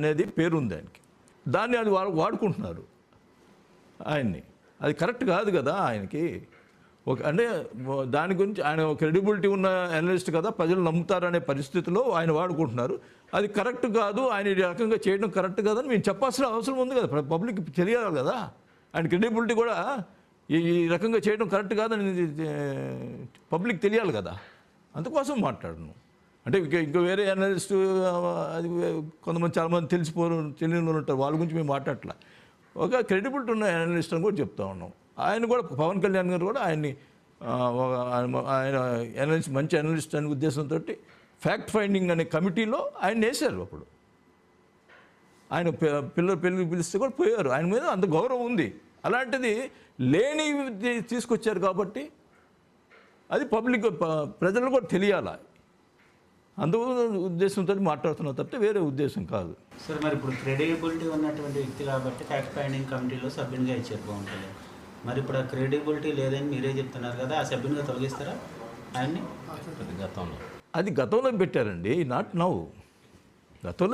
అనేది పేరుంది ఆయనకి. దాన్ని అది వాడుకుంటున్నారు ఆయన్ని. అది కరెక్ట్ కాదు కదా ఆయనకి. అంటే దాని గురించి ఆయన క్రెడిబిలిటీ ఉన్న అనలిస్ట్ కదా, ప్రజలు నమ్ముతారనే పరిస్థితిలో ఆయన వాడుకుంటున్నారు. అది కరెక్ట్ కాదు, ఆయన ఈ రకంగా చేయడం కరెక్ట్ కాదని మేము చెప్పాల్సిన అవసరం ఉంది కదా, పబ్లిక్ తెలియాలి కదా. ఆయన క్రెడిబిలిటీ కూడా ఈ రకంగా చేయడం కరెక్ట్ కాదని పబ్లిక్ తెలియాలి కదా, అందుకోసం మాట్లాడను. అంటే ఇంకా వేరే అనలిస్టు అది కొంతమంది చాలామంది తెలియని ఉంటారు, వాళ్ళ గురించి మేము మాట్లాడట్లా. ఒక క్రెడిబిలిటీ ఉన్న అనలిస్ట్ అని కూడా చెప్తా ఉన్నాం. ఆయన కూడా పవన్ కళ్యాణ్ గారు కూడా ఆయన అనలిస్ట్, మంచి అనలిస్ట్ అనే ఉద్దేశంతో ఫ్యాక్ట్ ఫైండింగ్ అనే కమిటీలో ఆయన వేశారు. అప్పుడు ఆయన పిల్లలు పిలిస్తే కూడా పోయారు. ఆయన మీద అంత గౌరవం ఉంది. అలాంటిది లేని తీసుకొచ్చారు కాబట్టి అది పబ్లిక్ ప్రజలు కూడా తెలియాలి. అందు ఉద్దేశంతో మాట్లాడుతున్న తప్పితే వేరే ఉద్దేశం కాదు. సార్ మరి ఇప్పుడు క్రెడిబిలిటీ ఉన్నటువంటి వ్యక్తి కాబట్టి ఫ్యాక్ట్ ఫైండింగ్ కమిటీలో సభ్యునిగా ఇచ్చారు పవన్ కళ్యాణ్. మరి ఇప్పుడు ఆ క్రెడిబిలిటీ లేదని మీరే చెప్తున్నారు కదా, ఆ సభ్యునిగా తొలగిస్తారా ఆయన్ని? అది గతంలో పెట్టారండి, నాట్ నౌ. గతంలో